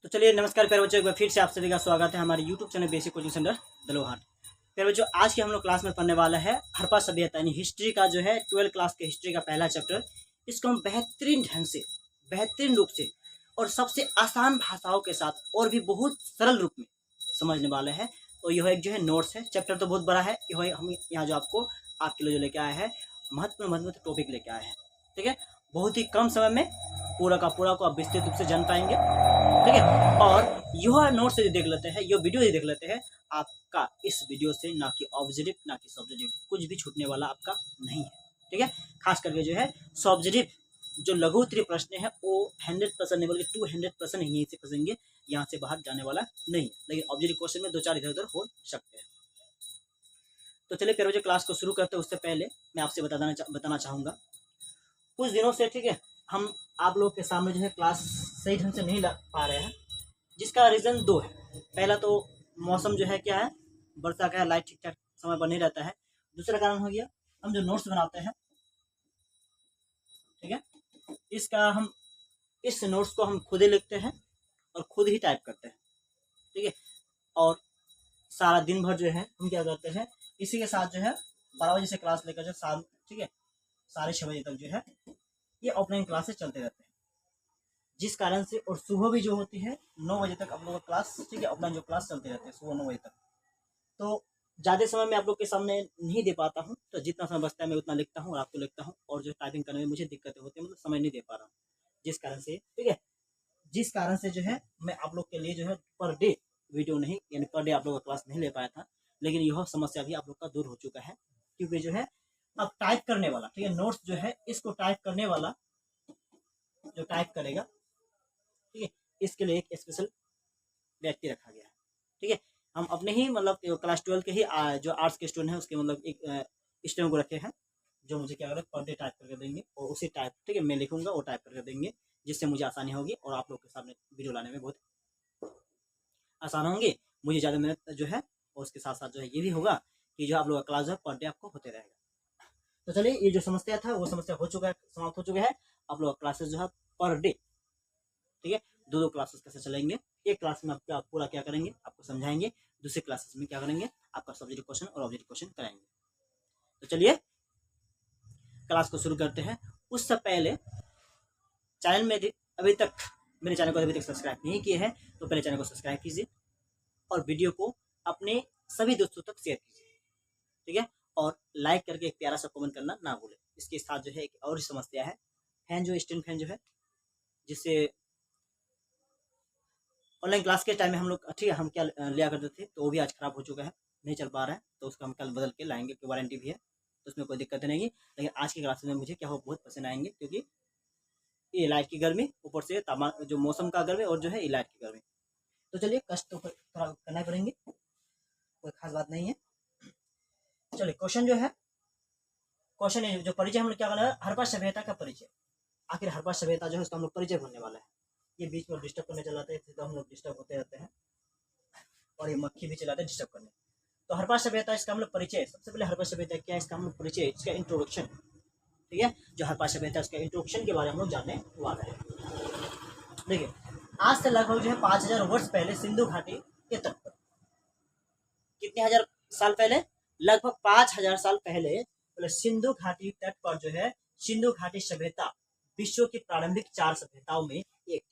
तो चलिए नमस्कार प्यारे बच्चों, एक बार फिर से आप सभी का स्वागत है हमारे YouTube channel basic coaching centre Dalohat. प्यारे बच्चों, आज के हम लोग क्लास में पढ़ने वाला है हड़प्पा सभ्यता यानी हिस्ट्री का जो है 12 क्लास के हिस्ट्री का पहला चैप्टर। इसको हम बेहतरीन ढंग से, बेहतरीन रूप से और सबसे आसान भाषाओं के साथ और भी बहुत सरल रूप में समझने वाले हैं। तो यह एक जो है नोट्स है, चैप्टर तो बहुत बड़ा है। यह हम यहाँ जो आपके लिए जो लेके आए हैं महत्वपूर्ण टॉपिक लेके आए हैं। ठीक है, बहुत ही कम समय में पूरा का पूरा को आप विस्तृत रूप से जान पाएंगे। ठीक है, और यह नोट से देख लेते हैं, यह वीडियो देख लेते हैं, आपका इस वीडियो से ना कि ऑब्जेक्टिव ना कि सब्जेक्टिव कुछ भी छूटने वाला आपका नहीं है। ठीक है, खास करके जो है सब्जेक्टिव जो लघु उत्तरीय प्रश्न है वो 100% नहीं बल्कि 200% यहीं से फंसेंगे, यहाँ से बाहर जाने वाला नहीं है। लेकिन ऑब्जेक्टिव क्वेश्चन में 2-4 इधर उधर हो सकते हैं। तो चलिए फिर जो क्लास को शुरू करते हैं उससे पहले मैं आपसे बताना चाहूँगा कुछ दिनों से, ठीक है, हम आप लोग के सामने जो है क्लास सही ढंग से नहीं ला पा रहे हैं, जिसका रीज़न दो है। पहला तो मौसम जो है क्या है, वर्षा का है, लाइट ठीक ठाक समय पर नहीं रहता है। दूसरा कारण हो गया हम जो नोट्स बनाते हैं, ठीक है, इस नोट्स को हम खुद ही लिखते हैं और खुद ही टाइप करते हैं। ठीक है, और सारा दिन भर जो है हम क्या करते हैं, इसी के साथ जो है 12 बजे से क्लास लेकर जो शाम, ठीक है, 6:30 बजे तक जो है ये ऑफलाइन क्लासेस चलते रहते हैं, जिस कारण से, और सुबह भी जो होती है 9 बजे तक आप लोगों का क्लास, ठीक है, ऑफलाइन जो क्लास चलते रहते हैं सुबह 9 बजे तक। तो ज़्यादा समय मैं आप लोग के सामने नहीं दे पाता हूँ, तो जितना समय बचता है मैं उतना लिखता हूँ और आपको लिखता हूँ, और जो टाइपिंग करने में मुझे दिक्कतें होती है, मतलब समय नहीं दे पा रहा हूँ, जिस कारण से, ठीक है, जिस कारण से जो है मैं आप लोग के लिए जो है पर डे वीडियो नहीं, यानी पर डे आप लोग का क्लास नहीं ले पाया था। लेकिन यह समस्या भी आप लोग का दूर हो चुका है, क्योंकि जो है अब टाइप करने वाला, ठीक है, नोट्स जो है इसको टाइप करने वाला जो टाइप करेगा, ठीक है, इसके लिए एक स्पेशल व्यक्ति रखा गया है। ठीक है, हम अपने ही मतलब क्लास 12 के ही जो आर्ट्स के स्टूडेंट हैं उसके मतलब एक स्टूडेंट को रखे हैं, जो मुझे क्या करें पर डे टाइप करके देंगे, और उसी टाइप, ठीक है, मैं लिखूंगा वो टाइप करके देंगे, जिससे मुझे आसानी होगी और आप लोग के सामने वीडियो लाने में बहुत आसान होंगे। मुझे ज़्यादा मेहनत जो है, और उसके साथ साथ जो है ये भी होगा कि जो आप लोग का क्लास जो है पर डे आपको होते रहेगा। तो चलिए, ये जो समस्या था वो समस्या हो चुका है, समाप्त हो चुका है। आप लोग का क्लासेस जो है पर डे, ठीक है, 2-2 क्लासेस कैसे चलेंगे। एक क्लास में आपका पूरा क्या करेंगे, आपको समझाएंगे। दूसरे क्लासेस में क्या करेंगे, आपका सब्जेक्टिव क्वेश्चन और ऑब्जेक्टिव क्वेश्चन कराएंगे। तो चलिए क्लास को शुरू करते हैं। उससे पहले चैनल में अभी तक मेरे चैनल को अभी तक सब्सक्राइब नहीं किए हैं तो पहले चैनल को सब्सक्राइब कीजिए और वीडियो को अपने सभी दोस्तों तक शेयर कीजिए। ठीक है, और लाइक करके एक प्यारा सा कमेंट करना ना भूलें। इसके साथ जो है एक और समस्या है, फैन जो स्टैंड फैन जो है, जिससे ऑनलाइन क्लास के टाइम में हम लोग, ठीक है, हम क्या लिया करते थे, तो वो भी आज खराब हो चुका है, नहीं चल पा रहा है, तो उसका हम कल बदल के लाएंगे, कि वारंटी भी है, तो उसमें कोई दिक्कत नहीं है। लेकिन आज की क्लास में मुझे क्या हो बहुत पसंद आएंगे, क्योंकि ये लाइट की गर्मी, ऊपर से तापमान जो मौसम का गर्मी, और जो है ये लाइट की गर्मी। तो चलिए कष्ट तो थोड़ा करना ही पड़ेंगे, कोई खास बात नहीं है। चलिए क्वेश्चन जो है, क्वेश्चन जो परिचय हम लोग क्या करना है, हड़प्पा सभ्यता का परिचय। आखिर हड़प्पा सभ्यता जो है उसका हम लोग परिचय भरने वाला है। ये बीच में डिस्टर्ब करने चलाते हैं, तो हम लोग डिस्टर्ब होते रहते हैं, और ये मक्खी भी चलाते हैं डिस्टर्ब करने। तो हड़प्पा सभ्यता, इसका हम लोग परिचय, सबसे पहले हड़प्पा सभ्यता क्या है, इसका हम लोग परिचय, इसका इंट्रोडक्शन, ठीक है, जो हड़प्पा सभ्यता उसका इंट्रोडक्शन के बारे में हम लोग जानने वाले हैं। देखिए, आज से लगभग जो है 5000 वर्ष पहले सिंधु घाटी के तट पर, कितने हजार साल पहले, लगभग 5000 साल पहले सिंधु घाटी तट पर जो है सिंधु घाटी सभ्यता विश्व की प्रारंभिक 4 सभ्यताओं में एक थी।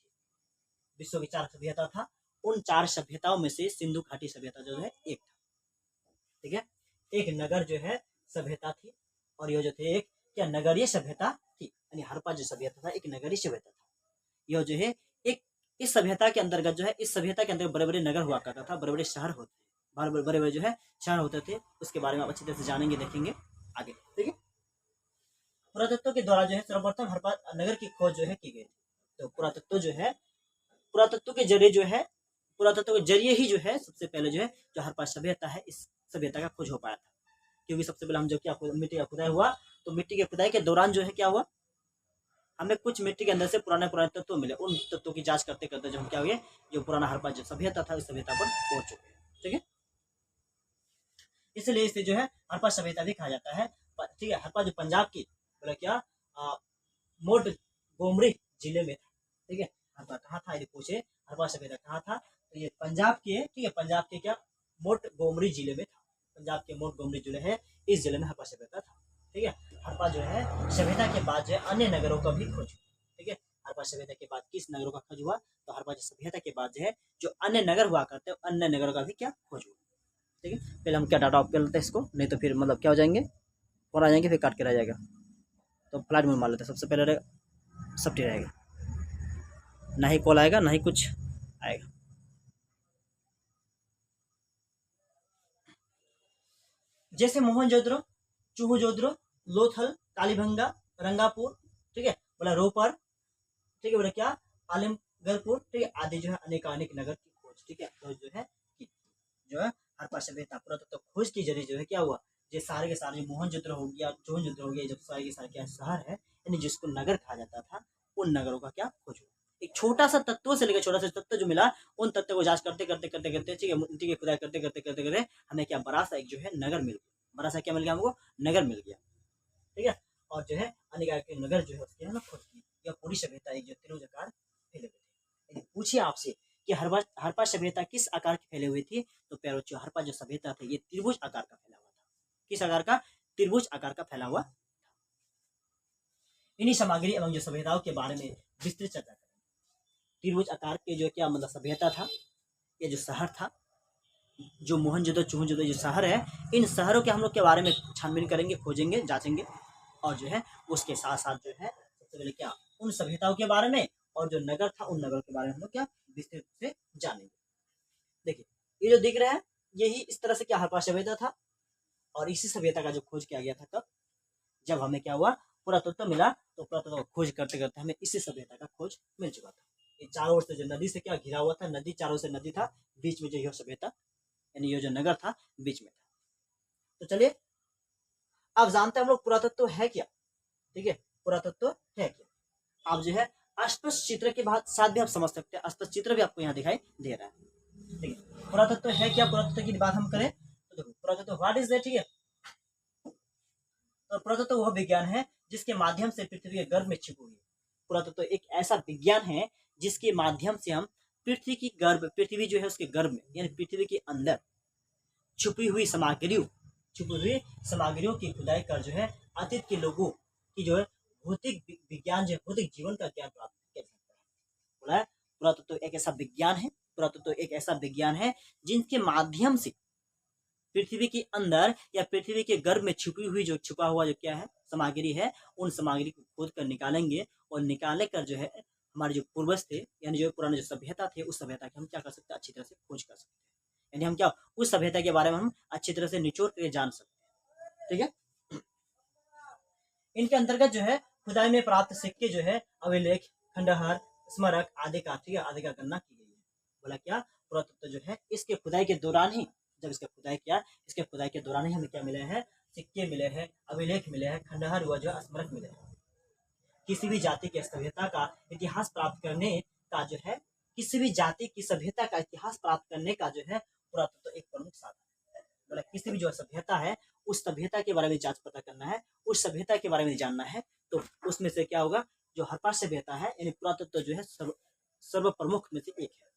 विश्व की 4 सभ्यता था, उन 4 सभ्यताओं में से सिंधु घाटी सभ्यता जो है एक था। ठीक है, एक नगर जो है सभ्यता थी, और ये जो थे एक क्या नगरीय सभ्यता थी, यानी हड़प्पा जो सभ्यता था एक नगरीय सभ्यता था। यह जो है एक, इस सभ्यता के अंतर्गत जो है, इस सभ्यता के अंतर्गत बड़े बड़े नगर हुआ करता था, बड़े बड़े शहर होते थे, बड़े बड़े जो है शहर होते थे। उसके बारे में आप अच्छी तरह से जानेंगे, देखेंगे आगे। ठीक है, पुरातत्व के द्वारा जो है सर्वप्रथम हड़प्पा नगर की खोज जो है की गई थी। तो पुरातत्व जो है, पुरातत्व के जरिए जो है, पुरातत्व के जरिए ही जो है सबसे पहले जो है जो हड़प्पा सभ्यता है, इस सभ्यता का खोज हो पाया था। क्योंकि सबसे पहले हम जो क्या मिट्टी का खुदाई हुआ, तो मिट्टी के खुदाई के दौरान जो है क्या हुआ, हमें कुछ मिट्टी के अंदर से पुराने पुराने तत्व मिले। उन तत्वों की जांच करते करते जो हम क्या हुए, जो पुराना हड़प्पा जो सभ्यता था उस सभ्यता पर पहुंच चुके हैं। ठीक है, इसलिए इसे जो है हड़प्पा सभ्यता भी कहा जाता है। ठीक है, हड़प्पा जो पंजाब की बोला क्या मोट गोमरी जिले में था। ठीक है, हड़प्पा कहाँ था यदि पूछे हड़प्पा सभ्यता कहाँ था, तो ये पंजाब के, ठीक है, पंजाब के क्या मोंटगोमरी जिले में था। पंजाब के मोंटगोमरी जिले है, इस जिले में हड़प्पा सभ्यता था। ठीक है, हड़प्पा जो है सभ्यता के बाद जो है अन्य नगरों का भी खोज। ठीक है, हड़प्पा सभ्यता के बाद किस नगरों का खोज हुआ, तो हड़प्पा सभ्यता के बाद जो है जो अन्य नगर हुआ करते हैं अन्य नगरों का भी क्या खोज हुआ। ठीक है, पहले हम क्या डाटा ऑफ कर लेते हैं इसको, नहीं तो फिर मतलब क्या हो जाएंगे, फोन आ जाएंगे, फिर काट के रह जाएगा। तो फ्लाइट मोड मार लेते हैं, सबसे पहले रहेगा सब ठीक रहेगा, ना ही कॉल आएगा ना ही कुछ आएगा। जैसे मोहनजोदड़ो, चूहूजोदड़ो, लोथल, कालीबंगा, रंगापुर, ठीक है, बोला रोपर, ठीक है, बोला क्या आलमगरपुर, ठीक है, आदि जो है अनेकानेक नगर की खोज। ठीक है, तो जो है जो है हड़प्पा सभ्यता पुरातत्व खोज के जरिए जो है क्या हुआ, ये सारे के सारे मोहनजोदड़ो हो गया, चूहूजोदड़ो हो गया, जब सारे के सारे क्या शहर है यानी जिसको नगर कहा जाता था, उन नगरों का क्या खोज हुआ। एक छोटा सा तत्व से लेकर छोटा सा तत्व जो मिला, उन तत्व को जांच करते करते करते करते, ठीक है, खुदाई करते करते करते करते हमें क्या बड़ा सा एक जो है नगर मिल गया, बड़ा सा क्या मिल गया हमको, नगर मिल गया। ठीक है, और जो है अनेक नगर जो है उसके है ना खोज की, यह पूरी सभ्यता एक जो त्रिभुज आकार फैले हुए थे। यदि पूछिए आपसे कि हड़प्पा सभ्यता किस आकार की फैले हुई थी, तो प्यारो हड़प्पा जो सभ्यता था ये त्रिभुज आकार का फैला हुआ था। किस आकार का, त्रिभुज आकार का फैला हुआ। इन्हीं सामग्री एवं जो सभ्यताओं के बारे में विस्तृत चर्चा करें। त्रिभुज आकार के जो क्या मतलब सभ्यता था, ये जो शहर था, जो मोहनजोदड़ो चूहूजोदड़ो जो शहर है, इन शहरों के हम लोग के बारे में छानबीन करेंगे, खोजेंगे, जांचेंगे, और जो है उसके साथ साथ जो है सबसे पहले क्या उन सभ्यताओं के बारे में और जो नगर था उन नगरों के बारे में हम लोग क्या विस्तृत से जानेंगे। देखिए ये जो दिख रहा है यही इस तरह से क्या हड़प्पा सभ्यता था, और इसी सभ्यता का जो खोज किया गया था कब, जब हमें क्या हुआ पुरातत्व मिला, तो पुरातत्व खोज करते करते हमें इसी सभ्यता का खोज मिल चुका था। ये चारों ओर से जो नदी से क्या घिरा हुआ था, नदी चारों से नदी था, बीच में जो यह सभ्यता यानी ये जो नगर था बीच में था। तो चलिए अब जानते हैं हम लोग पुरातत्व है क्या। ठीक है, पुरातत्व है क्या, आप जो है अस्पष्ट चित्र के बाद साथ भी आप समझ सकते हैं, अस्पष्ट चित्र भी आपको यहाँ दिखाई दे रहा है। ठीक है, पुरातत्व है क्या, पुरातत्व की बात हम करें तो देखो पुरातत्व व्हाट इज दैट। ठीक है, तो पुरातत्व वह विज्ञान है जिसके माध्यम से पृथ्वी के गर्भ में छिपी हुई, पुरातत्व एक ऐसा विज्ञान है जिसके माध्यम से हम पृथ्वी की गर्भ, पृथ्वी जो है उसके गर्भ में यानी पृथ्वी के अंदर छुपी हुई सामग्रियों की खुदाई कर जो है अतीत के लोगों की जो है भौतिक विज्ञान जो भौतिक जीवन का ज्ञान प्राप्त कर सकता है। बोला है पुरातत्व एक ऐसा विज्ञान है, पुरातत्व एक ऐसा विज्ञान है जिनके माध्यम से पृथ्वी के अंदर या पृथ्वी के गर्भ में छुपी हुई जो छुपा हुआ जो क्या है सामग्री है, उन सामग्री को खोद कर निकालेंगे, और निकाले कर जो है हमारे जो पूर्वज थे यानी जो पुराने जो सभ्यता थे उस सभ्यता की हम क्या कर सकते हैं अच्छी तरह से खोज कर सकते हैं, यानी हम क्या उस सभ्यता के बारे में हम अच्छी तरह से निचोड़ कर जान सकते हैं। ठीक है, इनके अंतर्गत जो है खुदाई में प्राप्त सिक्के जो है अभिलेख, खंडहर, स्मारक आदि का, ठीक है, आदि का गणना की गई है। बोला क्या पुरातत्व जो है इसके खुदाई के दौरान ही, जब इसका खुदाई किया इसके खुदाई के दौरान ही हमें क्या मिले हैं, सिक्के मिले हैं, अभिलेख मिले हैं, खंडहर हुआ जो स्मारक मिले हैं। किसी भी जाति के सभ्यता का इतिहास प्राप्त करने का जो है, किसी भी जाति की सभ्यता का इतिहास प्राप्त करने का जो है पुरातत्व एक प्रमुख साधन है। मतलब किसी भी जो सभ्यता है उस सभ्यता के बारे में जांच पता करना है, उस सभ्यता के बारे में जानना है, तो उसमें से क्या होगा जो हड़प्पा सभ्यता है यानी पुरातत्व जो है सर्व प्रमुख में से एक है।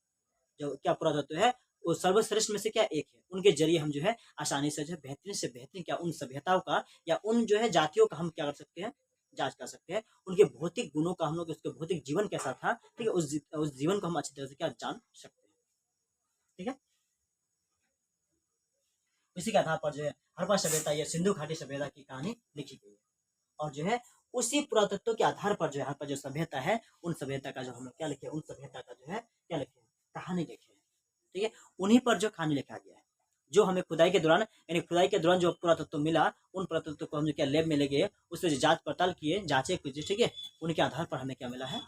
जो क्या पुरातत्व है वो सर्वश्रेष्ठ में से क्या एक है, उनके जरिए हम जो है आसानी से जो है बेहतरीन से बेहतरीन क्या उन सभ्यताओं का या उन जो है जातियों का हम क्या कर सकते हैं जांच कर सकते हैं, उनके भौतिक गुणों का हम लोग उसके भौतिक जीवन कैसा था, ठीक है, उस जीवन को हम अच्छी तरह से क्या जान सकते हैं। ठीक है, इसी के आधार पर जो है हड़प्पा सभ्यता या सिंधु घाटी सभ्यता की कहानी लिखी गई है, और जो है उसी पुरातत्व के आधार पर जो है हड़प्पा जो सभ्यता है उन सभ्यता का जो हम लोग क्या लिखे, उन सभ्यता का जो है क्या लिखे कहानी लिखे है। ठीक है, उन्हीं पर जो कहानी लिखा गया है, जो हमें खुदाई के दौरान यानी खुदाई के दौरान जो पुरातत्व मिला उन पुरातत्व को हम जो क्या लैब में ले गए, उससे जो जांच पड़ताल किए, जांचे कुछ, ठीक है, उनके आधार पर हमें क्या मिला है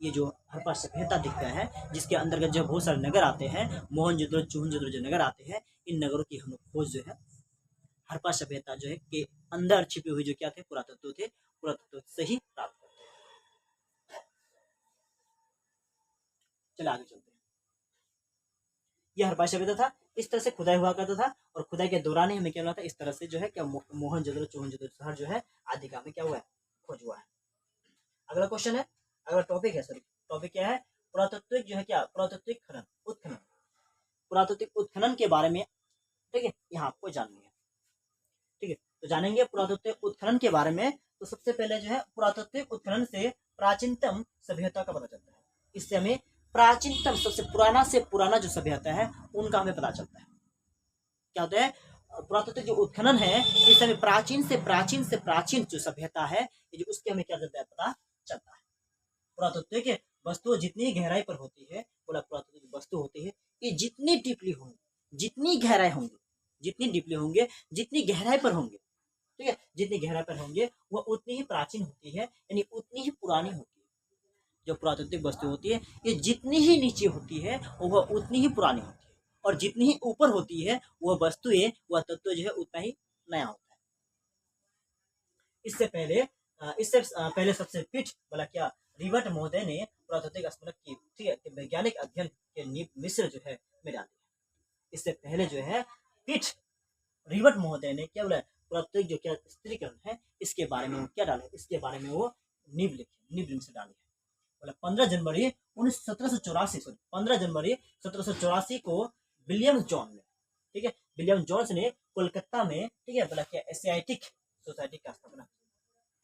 ये जो हड़प्पा सभ्यता दिखता है, जिसके अंतर्गत जो बहुत सारे नगर आते हैं, मोहनजोदड़ो चूहनजोदड़ो जो नगर आते हैं, इन नगरों की हम लोग खोज जो है हड़प्पा सभ्यता जो है के अंदर छिपे हुए जो क्या थे पुरातत्व थे, पुरातत्व से ही प्राप्त करते हैं। चलो आगे चलते हैं। यह हड़प्पा सभ्यता था, इस तरह से खुदाई हुआ करता था, और खुदाई के दौरान ही हमें क्या हुआ था इस तरह से जो है क्या मोहनजोदड़ो चूहनजोदड़ो शहर जो है आदि का हमें क्या हुआ है खोज हुआ है। अगला क्वेश्चन है, अगला टॉपिक है सॉरी टॉपिक क्या है? पुरातात्विक जो है क्या, पुरातात्विक खनन, उत्खनन, पुरातात्विक उत्खनन के बारे में, ठीक है, यहाँ आपको जाननी है। ठीक है, तो जानेंगे पुरातात्विक उत्खनन के बारे में। तो सबसे पहले जो है पुरातात्विक उत्खनन से प्राचीनतम सभ्यता का पता चलता है। इससे हमें प्राचीनतम, सबसे पुराना से पुराना जो सभ्यता है उनका हमें पता चलता है। क्या होता है? पुरातात्विक जो उत्खनन है, इस समय प्राचीन से प्राचीन जो सभ्यता है, ये जो उसके हमें क्या चलता है, पता चलता है। पुरातात्विक वस्तु जितनी गहराई पर होती है, बोला पुरातात्विक वस्तु होती है, ये जितनी डीपली होंगी, जितनी गहराई होंगी, जितनी डीपली होंगे, जितनी गहराई पर होंगे, ठीक है, जितनी गहराई पर होंगे वह उतनी ही प्राचीन होती है, यानी उतनी ही पुरानी होती है। जो पुरातात्विक वस्तु होती है, ये जितनी ही नीचे होती है वह उतनी ही पुरानी होती है, और जितनी ही ऊपर होती है वह वस्तुएं, वह तत्व जो है उतना ही नया होता है। इससे पहले सबसे पीठ बोला क्या, रिवर्ट महोदय ने पुरातात्विक स्मारक की, ठीक है, वैज्ञानिक अध्ययन के नींव मिस्र जो है में डाली। इससे पहले जो है पीठ रिवर्ट महोदय ने क्या बोला, पुरातात्विक जो क्या स्थिरीकरण है, इसके बारे में वो क्या डाले, इसके बारे में वो नींव लिखी, नींव से डाली है। बोला 15 जनवरी 1784 को विलियम जॉन ने, ठीक है, विलियम जॉन्स ने कोलकाता में, ठीक है, बोला क्या, एशियाटिक सोसाइटी का स्थापना।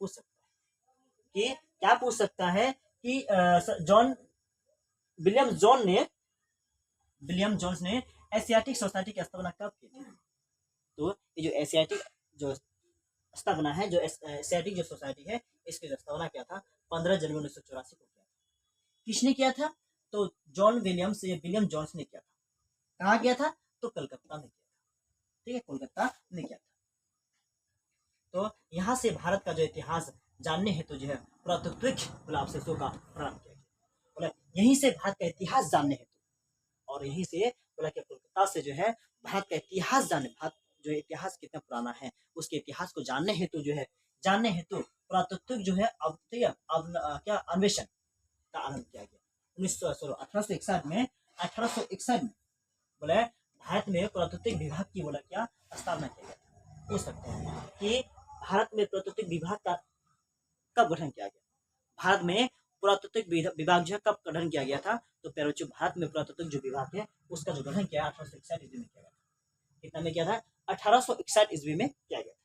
पूछ सकता है कि क्या पूछ सकता है कि विलियम जॉन्स ने एशियाटिक सोसाइटी की स्थापना कब की थी? तो ये जो एशियाटिक जो स्थापना है, जो एशियाटिक जो सोसाइटी है, इसकी जो स्थापना किया था 15 जनवरी 1984 को किया था। किसने किया था? तो विलियम जॉन्स ने किया था। कहाँ किया था? तो कलकत्ता में किया था, ठीक है, कोलकाता में किया था। तो यहाँ से भारत का जो इतिहास जानने हेतु जो है पुरातात्विक अवशेषों का प्रारंभ किया गया। बोला यहीं से भारत का इतिहास जानने हेतु, और यहीं से बोला कि कोलकाता से जो है भारत का इतिहास जानने, भारत जो इतिहास कितना पुराना है उसके इतिहास को जानने हेतु पुरातात्विक जो है अब क्या अन्वेषण का आरंभ किया गया 1861 में। 1861 में बोले भारत में पुरातात्विक विभाग की बोला क्या स्थापना किया गया। पूछ सकते हैं कि भारत में पुरातात्विक विभाग का कब गठन किया गया? भारत में पुरातात्विक विभाग जो है कब गठन किया गया था? तो प्यारों, भारत में पुरातात्विक जो विभाग है उसका जो गठन किया 1861 ईस्वी में किया गया था। कितना में किया था? 1861 ईस्वी में किया गया था,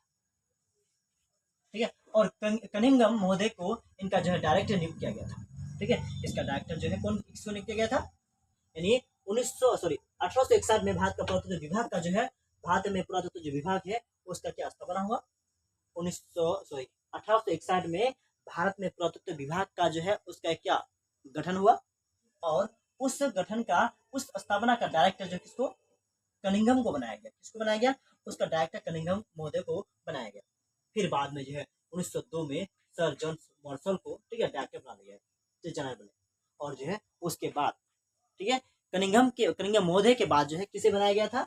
ठीक है। और कनिंघम महोदय को इनका जो है डायरेक्टर नियुक्त किया गया था, ठीक है। इसका डायरेक्टर जो है किसको नियुक्त किया गया था? यानी 1861 में भारत का पुरातत्व विभाग का जो है, भारत में पुरातत्व जो विभाग है उसका क्या स्थापना हुआ? 1861 में भारत में पुरातत्व विभाग का जो है उसका क्या गठन हुआ, और उस गठन का, उस स्थापना का डायरेक्टर जो किसको, कनिंघम को बनाया गया। किसको बनाया गया? उसका डायरेक्टर कनिंघम महोदय को बनाया गया। फिर बाद में जो है 1902 में सर जॉन मार्शल को, ठीक है, डायरेक्टर बना दिया जनरल बने। और जो है उसके बाद, ठीक है, कनिंघम महोदय के बाद जो है किसे बनाया गया था?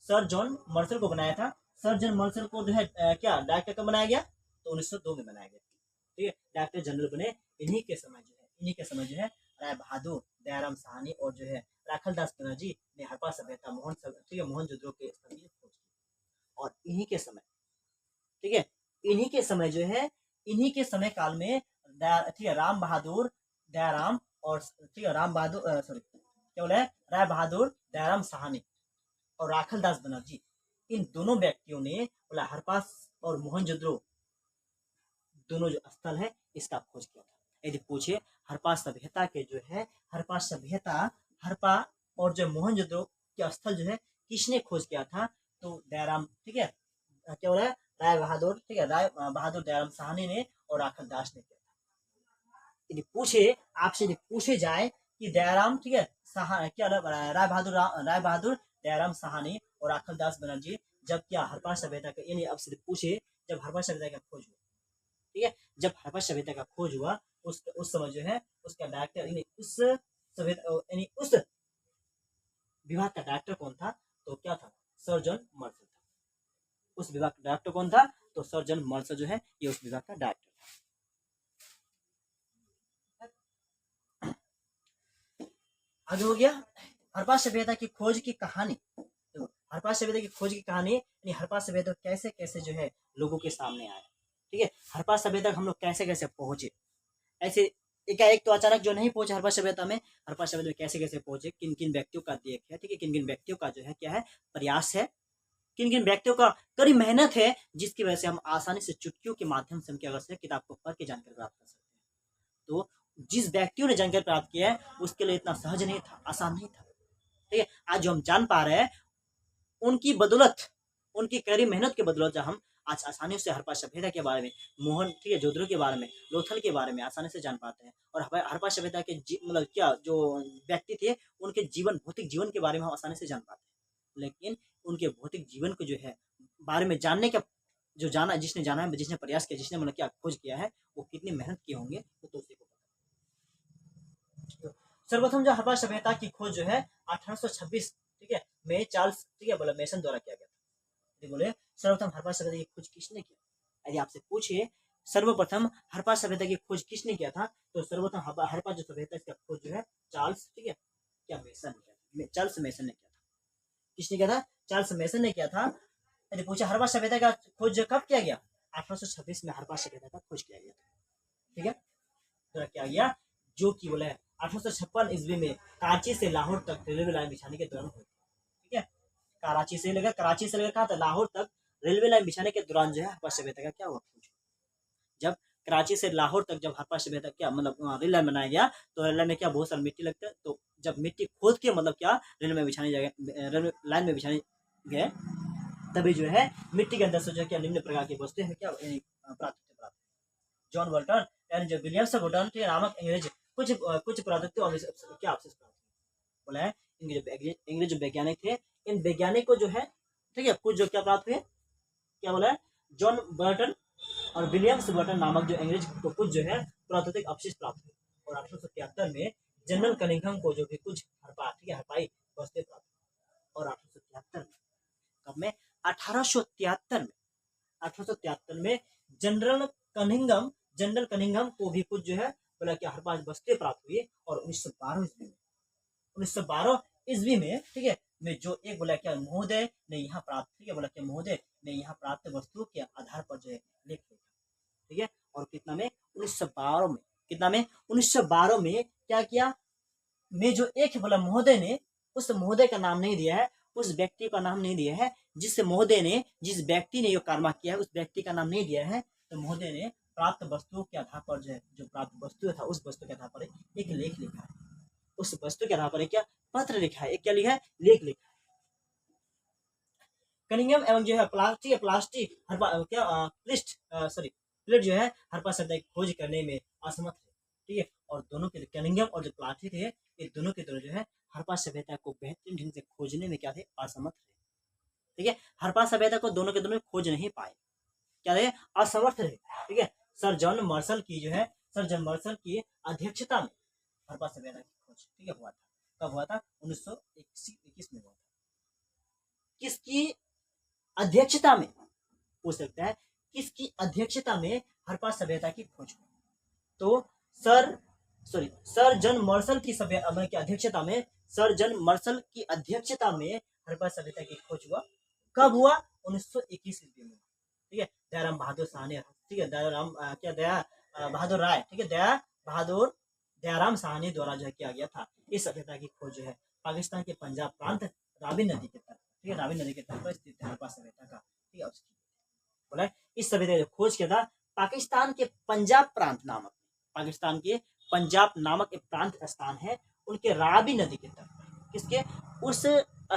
सर जॉन मार्शल को बनाया था। सर जॉन मार्शल को जो है क्या डायरेक्टर कब बनाया गया? तो 1902 में बनाया गया, ठीक है, डायरेक्टर जनरल बने। इन्हीं के समय जो है राय बहादुर, दयाराम साहनी और जो है राखलदास बनर्जी ने हड़प्पा सभ्यता, मोहनजोदड़ो के स्थल की खोज की। और इन्हीं के समय, ठीक है, इन्हीं के समय जो है, इन्हीं के समय काल में ठीक है, राम बहादुर दयाराम और, ठीक है, राय बहादुर, दयाराम साहनी और राखलदास बनर्जी, इन दोनों व्यक्तियों ने बोला हड़प्पा और मोहनजोदड़ो दोनों जो स्थल है इसका खोज किया था। यदि पूछे हड़प्पा सभ्यता के जो है, हड़प्पा और जो मोहनजोदड़ो के स्थल जो है किसने खोज किया था? तो दयाराम, ठीक है, क्या बोला है, राय बहादुर, ठीक है, राय बहादुर दयाराम साहनी ने और राखलदास ने किया था। यदि आपसे पूछे जाए कि दयाराम, ठीक है, क्या राय बहादुर दयाराम साहनी और राखलदास बनर्जी जब क्या हड़प्पा सभ्यता का, यानी आपसे पूछे जब हड़प्पा सभ्यता का खोज हुआ, ठीक है, जब हड़प्पा सभ्यता का खोज हुआ उस समय जो है उसका डायरेक्टर, यानी उस सभ्यता, यानी उस विभाग का डायरेक्टर कौन था? तो क्या था? सर जॉन मार्शल था। उस विभाग का डायरेक्टर कौन था? तो सर जॉन मार्शल जो है ये उस विभाग का डायरेक्टर था। आगे हो गया हड़प्पा सभ्यता की खोज की कहानी। तो हड़प्पा सभ्यता की खोज की कहानी, यानी हड़प्पा सभ्यता कैसे कैसे जो है लोगों के सामने आया, ठीक है, हड़प्पा सभ्यता हम लोग कैसे कैसे पहुंचे, ऐसे एकाएक तो अचानक जो नहीं पहुंचे हड़प्पा सभ्यता में, हड़प्पा सभ्यता में कैसे कैसे पहुंचे, किन किन व्यक्तियों का देख है, ठीक है, किन किन व्यक्तियों का जो है क्या है प्रयास है, किन किन व्यक्तियों का कड़ी मेहनत है, जिसकी वजह से हम आसानी से चुटकियों के माध्यम से हम क्या कर सकते हैं, किताब को पढ़ के जानकारी प्राप्त कर सकते हैं। तो जिस व्यक्तियों ने जानकारी प्राप्त किया है उसके लिए इतना सहज नहीं था, आसान नहीं था, ठीक है। आज जो हम जान पा रहे हैं उनकी बदौलत, उनकी कड़ी मेहनत के बदौलत हम आज आसानी से हड़प्पा सभ्यता के बारे में, मोहन ठीक है जोधपुर के बारे में, लोथल के बारे में आसानी से जान पाते हैं। और हड़प्पा सभ्यता के मतलब क्या जो व्यक्ति थे उनके जीवन, भौतिक जीवन के बारे में हम आसानी से जान पाते हैं। लेकिन उनके भौतिक जीवन को जो है बारे में जानने का जो जाना, जिसने जाना है, जिसने प्रयास किया, जिसने मतलब क्या खोज किया है, वो कितनी मेहनत किए होंगे वो तो उसी को पता। सर्वप्रथम जो हड़प्पा सभ्यता की खोज जो है 1826 ठीक है में चार्ल्स ठीक है मतलब मेसन द्वारा किया गया था। बोले सर्वप्रथम हड़प्पा सभ्यता की खोज किसने किया, यदि आपसे पूछिए सर्वप्रथम हड़प्पा सभ्यता की खोज किसने किया था, तो सर्वप्रथम हड़प्पा जो सभ्यता इसका खोज जो है चार्ल्स ठीक है क्या मेसन ने किया था, चार्ल्स मेसन ने किया था। किसने किया था, चार्ल्स मेसन ने किया था। यदि पूछा हड़प्पा सभ्यता का खोज कब किया गया, 1826 में हड़प्पा सभ्यता का खोज किया गया था, ठीक है। तो क्या गया जो कि बोले 1856 ईस्वी में कराची से लाहौर तक रेलवे लाइन बिछाने के दौरान हुई, ठीक है। कराची से लेकर कहा था लाहौर तक रेलवे लाइन बिछाने के दौरान जो है हड़प्पा सभ्यता का क्या हुआ, जब कराची से लाहौर तक जब हड़प्पा सभ्यता क्या मतलब रेल लाइन बनाया गया तो रेल लाइन में क्या बहुत सारी मिट्टी लगता है, तो जब मिट्टी खोद के मतलब क्या रेल में बिछाने जाएगा, रेल लाइन में बिछाने गए तभी जो है मिट्टी के अंदर से जो क्या निम्न प्रकार की वस्तुएं हैं क्या प्राप्त। जॉन वॉल्टर यानी जो विलियम्स वॉल्टर थे नामक अंग्रेज कुछ पुरातत्व क्या अवशेष प्राप्त बोला है, इनके जो अंग्रेज जो वैज्ञानिक थे, इन वैज्ञानिक को जो है ठीक है कुछ जो क्या प्राप्त हुए, क्या बोला है, जॉन बर्टन और विलियम्स बर्टन नामक जो अंग्रेज को कुछ जो है पुरातत्विक अवशेष प्राप्त हुए। और 1873 में जनरल कनिंघम को जो भी कुछ हरपाई वस्तुएं प्राप्त हुई। और 1873 में 1873 में जनरल कनिंघम को भी कुछ जो है बोला कि हरपाई वस्तुएं प्राप्त हुई। और 1912 ईस्वी में ठीक है में जो एक बोला क्या महोदय ने यहाँ प्राप्त, ठीक है बोला क्या महोदय ने यहाँ प्राप्त वस्तुओं के आधार पर जो है लेख लिखा, ठीक है। और कितना में 1912 में, कितना में 1912 में क्या किया में जो एक बोला महोदय ने, उस महोदय का नाम नहीं दिया है, उस व्यक्ति का नाम नहीं दिया है, जिस महोदय ने, जिस व्यक्ति ने ये कर्मा किया है उस व्यक्ति का नाम नहीं दिया है। तो महोदय ने प्राप्त वस्तुओं के आधार पर जो है जो प्राप्त वस्तु था उस वस्तु के आधार पर एक लेख लिखा है, उस वस्तु के आधार पर क्या पत्र लिखा है, एक क्या लिखा है लेख लिखा है। कनिंघम एवं जो है प्लास्टिक क्या प्लेट जो है हड़प्पा सभ्यता की खोज करने में असमर्थ है, ठीक है। और दोनों के कनिंघम और जो प्लास्टी थे ये दोनों के दोनों जो है हड़प्पा सभ्यता को बेहतरीन ढंग से खोजने में क्या थे असमर्थ थे, ठीक है। हड़प्पा सभ्यता को दोनों के दोनों खोज नहीं पाए, क्या रहे असमर्थ रहे, ठीक है। सर जॉन मर्सल की अध्यक्षता में हड़प्पा सभ्यता की खोज ठीक है हुआ था। कब हुआ था, 1921 में हुआ था। किसकी अध्यक्षता में, हो सकता है किसकी अध्यक्षता में हड़प्पा सभ्यता की खोज हुई, तो सर जॉन मर्सल की अध्यक्षता में, सर जॉन मर्सल की अध्यक्षता में हड़प्पा सभ्यता की खोज हुआ। कब हुआ, 1921 ईस्वी में, ठीक है। दयाराम बहादुर साहनी, ठीक है, दया बहादुर राय, ठीक है, दयाराम साहनी द्वारा जो है किया गया था। इस सभ्यता की खोज जो है पाकिस्तान के पंजाब प्रांत रावी नदी के तट, ठीक है, रावी नदी के तट पर स्थित हड़प्पा सभ्यता का, ठीक है, बोला इस सभ्यता की खोज किया था पाकिस्तान के पंजाब प्रांत नामक, पाकिस्तान के पंजाब नामक एक प्रांत स्थान है, उनके रावी नदी के तट पर, किसके, उस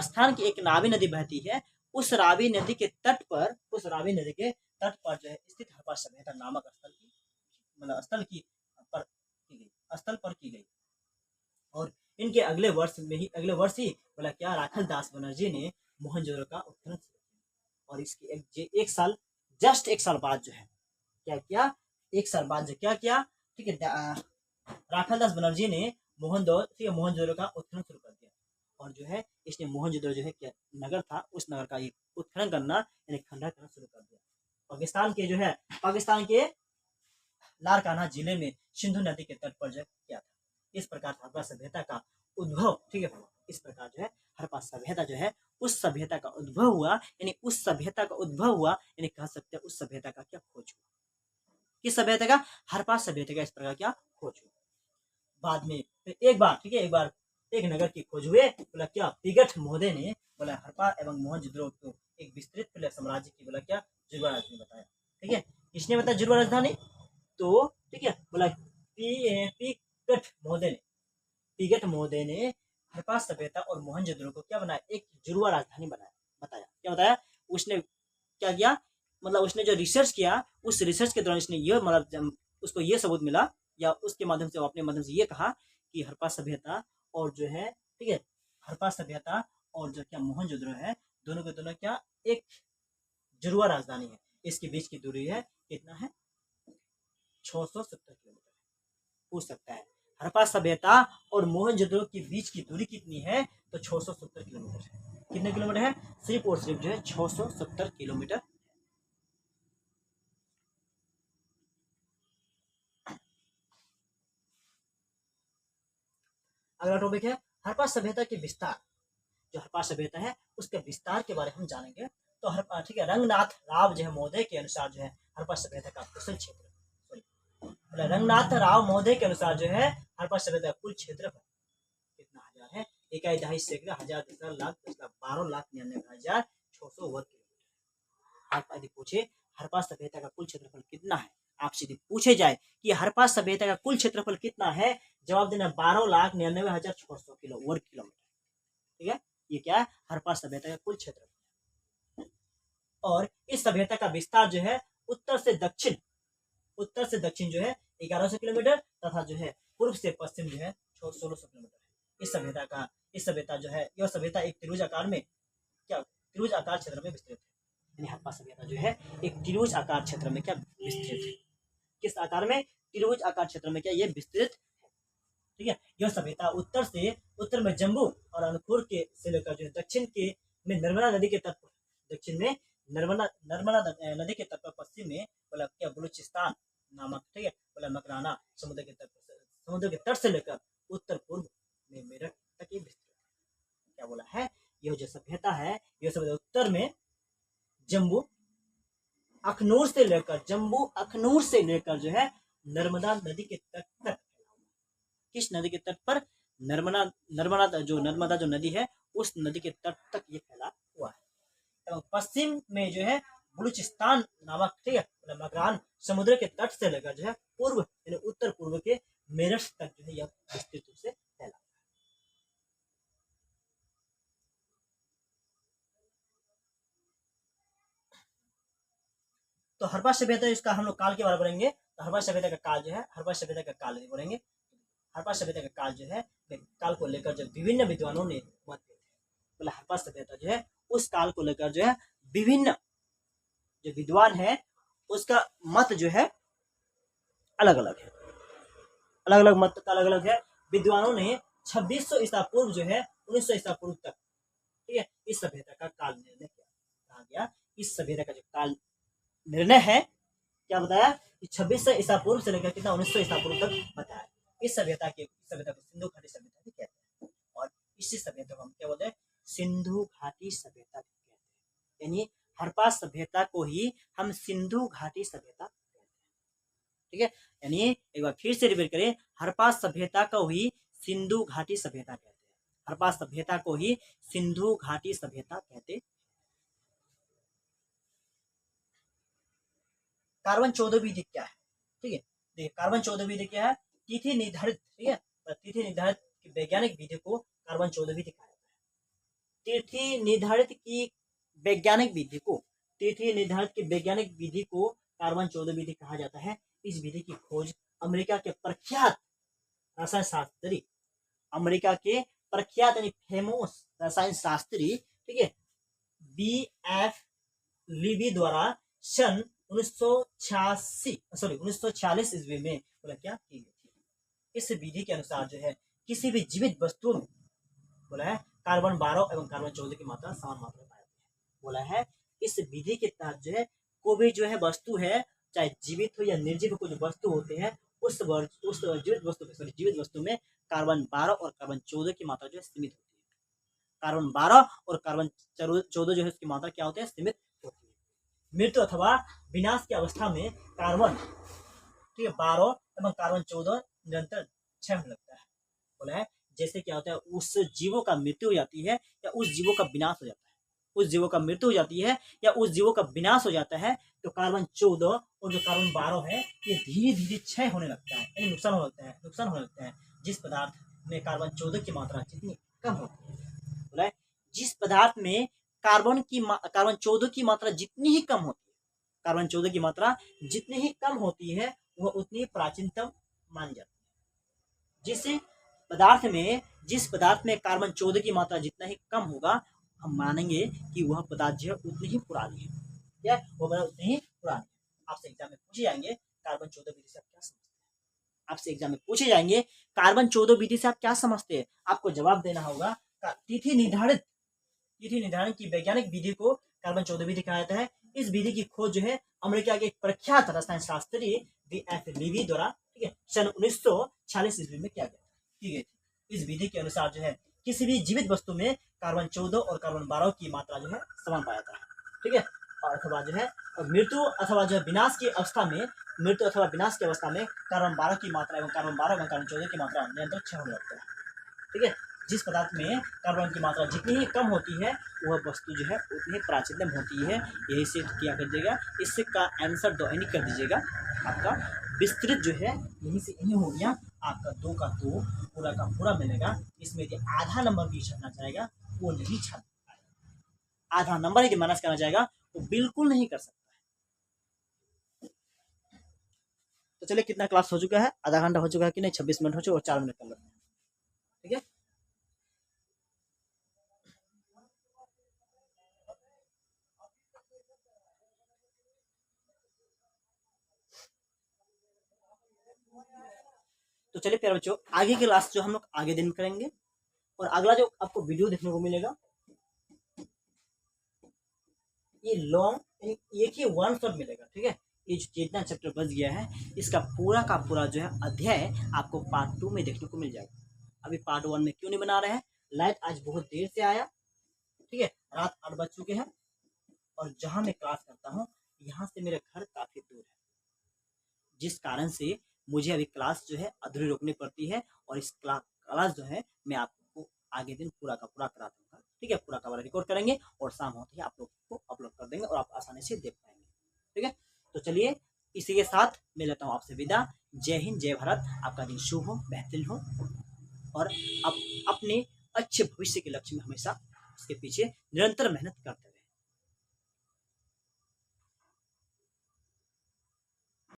स्थान की एक रावी नदी बहती है, उस रावी नदी के तट पर, उस रावी नदी के तट पर जो है स्थित हड़प्पा सभ्यता नामक स्थल पर की गई। और इनके अगले वर्ष ही बोला क्या राखल दास बनर्जी ने मोहनजोदड़ो का उत्खनन किया। और इसके एक साल बाद जो है क्या किया, एक साल बाद जो क्या किया, ठीक है, राखल दास बनर्जी ने मोहनजोदड़ो का उत्खनन शुरू कर दिया। और जो है इसने मोहनजोदड़ो जो है क्या नगर था, उस नगर का उत्खनन करना यानी खंडन करना शुरू कर दिया। पाकिस्तान के लारकाना जिले में सिंधु नदी के तट पर जो किया था। इस प्रकार हड़प्पा सभ्यता का उद्भव, ठीक है, इस प्रकार जो है हड़प्पा सभ्यता जो है उस सभ्यता का उद्भव हुआ, यानी उस सभ्यता का उद्भव हुआ, यानी कह सकते हैं उस सभ्यता का क्या खोज हुआ, किस सभ्यता का, हड़प्पा सभ्यता का इस प्रकार क्या खोज हुआ। बाद में फिर एक बार, ठीक है, एक बार एक नगर की खोज हुए, बोला क्या, पिगठ महोदय ने बोला हड़प्पा एवं मोहनजोदड़ो को एक विस्तृत बोला साम्राज्य की बोला क्या जुड़वा राजधानी बताया। ठीक है, किसने बताया जुड़वा राजधानी? तो ठीक है, बोला पिगठ महोदय ने, पिगठ महोदय ने हड़प्पा सभ्यता और मोहनजोदड़ो को क्या बनाया, एक जुड़वा राजधानी बनाया, बताया। क्या बताया उसने? क्या किया, मतलब उसने जो रिसर्च किया, उस रिसर्च के दौरान इसने ये मतलब उसको ये सबूत मिला, या उसके माध्यम से, अपने माध्यम से ये कहा कि हड़प्पा सभ्यता और जो है, ठीक है, हड़प्पा सभ्यता और जो क्या मोहनजोदड़ो है, दोनों के दोनों क्या एक जुड़वा राजधानी है। इसके बीच की दूरी है कितना है, 670 किलोमीटर। पूछ सकता है हड़प्पा सभ्यता और मोहनजोदड़ो के बीच की दूरी कितनी है, तो 670 किलोमीटर है। कितने किलोमीटर है? सिर्फ और सिर्फ जो है 670 किलोमीटर। अगला टॉपिक है हड़प्पा सभ्यता के विस्तार। जो हड़प्पा सभ्यता है उसके विस्तार के बारे में हम जानेंगे। तो हड़प्पा, ठीक है, रंगनाथ राव जो है महोदय के अनुसार जो है हड़प्पा सभ्यता का कुशल क्षेत्र, रंगनाथ राव महोदय के अनुसार जो है हड़प्पा सभ्यता का कुल क्षेत्र कितना हजार है, 1.5 सैकड़ा, 1000, 10 लाख, 10 लाख, 12,99,600 वर्ग किलोमीटर। आप यदि पूछे हड़प्पा सभ्यता का कुल क्षेत्रफल कितना है, आपसे यदि पूछे जाए कि हड़प्पा सभ्यता का कुल क्षेत्रफल कितना है, जवाब देना 12,99,600 किलो वर्ग किलोमीटर। ठीक है, ये क्या है, हड़प्पा सभ्यता का कुल क्षेत्रफल। और इस सभ्यता का विस्तार जो है उत्तर से दक्षिण, उत्तर से दक्षिण जो है 1100 किलोमीटर, तथा जो है पूर्व से पश्चिम जो है 1600 किलोमीटर है। इस सभ्यता जो है, यह सभ्यता एक त्रिभुज आकार में, क्या त्रिभुज आकार क्षेत्र में विस्तृत है। यानी हड़प्पा सभ्यता जो है एक त्रिभुज आकार क्षेत्र में क्या विस्तृत है। किस आकार में? त्रिभुज आकार क्षेत्र में क्या ये विस्तृत है। ठीक है, यह सभ्यता उत्तर में जम्मू और अनूपपुर के से लेकर जो है दक्षिण के में नर्मदा नदी के तट पर, दक्षिण में नर्मदा नदी के तट पर, पश्चिम में बोला क्या बलूचिस्तान नामक, ठीक है, बोला मकराना समुद्र के तट से लेकर उत्तर पूर्व में मेरठ तक ये विस्तृत है। क्या बोला है, यह जो सभ्यता है, यह सभ्यता उत्तर में जम्मू अखनूर से लेकर जो है नर्मदा नदी के तट तक। किस नदी के तट पर? नर्मदा जो नदी है उस नदी के तट तक ये फैला हुआ है। एवं पश्चिम में जो है बलूचिस्तान नामक, ठीक है, मकरान समुद्र के तट से लेकर जो है पूर्व यानी उत्तर पूर्व के मेरठ तक जो है यह विस्तृत रूप से फैला। तो हड़प्पा सभ्यता, इसका हम लोग काल के बारे में बोलेंगे। तो हड़प्पा सभ्यता का काल जो है, हड़प्पा सभ्यता का काल नहीं बोलेंगे, हड़प्पा सभ्यता का काल जो है, काल को लेकर जो विभिन्न विद्वानों ने मत दिए थे, बोला हड़प्पा सभ्यता जो है उस काल को लेकर जो है विभिन्न जो विद्वान है उसका मत जो है अलग अलग है, अलग अलग मत का अलग अलग है। विद्वानों ने 2600 ईसा पूर्व जो है 1900 ईसा पूर्व तक, ठीक है, इस सभ्यता का काल निर्णय किया। कहा गया इस सभ्यता का जो काल निर्णय है, क्या बताया कि 2600 ईसा पूर्व से लेकर कितना 1900 ईसा पूर्व तक बताया। इस सभ्यता को सिंधु घाटी सभ्यता भी कहते हैं। और इसी सभ्यता को हम क्या बोलते हैं, सिंधु घाटी सभ्यता भी कहते हैं। यानी हड़प्पा सभ्यता को ही हम सिंधु घाटी सभ्यता कहते हैं। ठीक है, यानी एक बार फिर से रिपीट करें, हड़प्पा सभ्यता को ही सिंधु घाटी सभ्यता कहते हैं। हड़प्पा सभ्यता को ही सिंधु घाटी सभ्यता कहते हैं। कार्बन 14 विधि क्या है? ठीक है, देखिए कार्बन 14 विधि क्या है, तिथि निर्धारित, ठीक है, तिथि निर्धारित वैज्ञानिक विधि को कार्बन 14 विधि कहा जाता है। तिथि निर्धारित की वैज्ञानिक विधि को, तिथि निर्धारित की वैज्ञानिक विधि को कार्बन 14 विधि कहा जाता है। इस विधि की खोज अमेरिका के प्रख्यात रसायन शास्त्री, अमेरिका के प्रख्यात यानी फेमस रसायन शास्त्री, ठीक है, B.F. लीबी द्वारा सन 1946 ईस्वी में बोला क्या की गई थी। इस विधि के अनुसार जो है किसी भी जीवित वस्तु में बोला है कार्बन 12 एवं कार्बन 14 की मात्रा समान मात्रा में पाई जाती है। बोला है इस विधि के तहत जो है कोई भी जो है वस्तु है, चाहे जीवित हो या निर्जीव को जो वस्तु होते हैं, उस जीवित वस्तु में कार्बन 12 और कार्बन 14 की मात्रा जो है सीमित होती है। कार्बन 12 और कार्बन 14 जो है उसकी मात्रा क्या होती है, सीमित होती है। मृत्यु अथवा विनाश की अवस्था में कार्बन, ठीक है, 12 एवं कार्बन 14 निरंतर क्षय होने लगता है। बोला है जैसे क्या होता है, उस जीवों का मृत्यु हो जाती है या उस जीवों का विनाश हो जाता है, उस जीवों का मृत्यु हो जाती है या उस जीवों का विनाश हो जाता है, तो कार्बन-14 और जो कार्बन-12 है ये धीरे धीरे क्षय होने लगता है, यानी नुकसान होने लगता है, नुकसान होने लगता है। जिस पदार्थ में कार्बन-14 की मात्रा जितनी कम होती है, बोला है जिस पदार्थ में कार्बन-14 की मात्रा जितनी ही कम होती है, कार्बन-14 की मात्रा जितनी ही कम होती है वह उतनी प्राचीनतम मानी जाती है। जिस पदार्थ में कार्बन-14 की मात्रा जितना ही कम होगा, हम मानेंगे कि वह पदार्थ जो है उतनी ही पुरानी है। क्या वो पदार्थ उतनी ही पुरानी है। आपसे एग्जाम में पूछे जाएंगे कार्बन-14 विधि से आप क्या समझते हैं, आपसे एग्जाम में पूछे जाएंगे कार्बन-14 विधि से आप क्या समझते हैं, आपको जवाब देना होगा तिथि निर्धारण की वैज्ञानिक विधि को कार्बन-14 विधि कहा जाता है। इस विधि की खोज जो है अमेरिका के एक प्रख्यात रसायन शास्त्री वी.एफ. लीवी द्वारा, ठीक है, सन 1946 ईस्वी में की गई थी। इस विधि के अनुसार जो है किसी भी जीवित वस्तु में कार्बन-14 और कार्बन-12 की मात्रा जो है समान पाया जाता है, ठीक है, और अथवा जो है मृत्यु अथवा जो है विनाश की अवस्था में, मृत्यु अथवा विनाश की अवस्था में कार्बन-12 की मात्रा एवं कार्बन-14 की मात्रा निरंतर क्षय होने लगता है, ठीक है। जिस पदार्थ में कार्बन की मात्रा जितनी ही कम होती है वह वस्तु जो है उतनी प्राचीनतम होती है। यही से किया कर दीजिएगा, इससे का आंसर दो यानी कर दीजिएगा। आपका विस्तृत जो है यहीं से यहीं हो गया, आपका 2 का 2 पूरा का पूरा मिलेगा। इसमें यदि आधा नंबर भी छपना चाहेगा वो नहीं छप पाएगा, आधा नंबर यदि माइनस करना चाहेगा वो बिल्कुल नहीं कर सकता है। तो चलिए कितना क्लास हो चुका है, आधा घंटा हो चुका है कि नहीं, 26 मिनट हो चुके और 4 मिनट कर लेते हैं, ठीक है। तो चलिए प्यारे बच्चों, आगे की क्लास जो हम लोग आगे दिन में करेंगे, और अगला जो आपको वीडियो देखने को मिलेगा ये लॉन्ग एक ही वन शॉट मिलेगा, ठीक है। ये जो जितना चैप्टर बच गया है इसका पूरा का पूरा जो है अध्याय आपको पार्ट 2 में देखने को मिल जाएगा। अभी पार्ट 1 में क्यों नहीं बना रहे हैं, लाइट आज बहुत देर से आया, ठीक है, रात 8 बज चुके हैं, और जहां मैं क्लास करता हूँ यहाँ से मेरा घर काफी दूर है, जिस कारण से मुझे अभी क्लास जो है अधूरी रोकनी पड़ती है, और इस क्लास जो है मैं आपको आगे दिन पूरा का पूरा करा दूंगा, ठीक है, पूरा का पूरा रिकॉर्ड करेंगे और शाम होते ही आप लोग को अपलोड कर देंगे और आप आसानी से देख पाएंगे, ठीक है। तो चलिए इसी के साथ मैं लेता हूँ आपसे विदा। जय हिंद, जय भारत, आपका दिन शुभ हो, बेहतरीन हो, और आप अपने अच्छे भविष्य के लक्ष्य में हमेशा उसके पीछे निरंतर मेहनत करते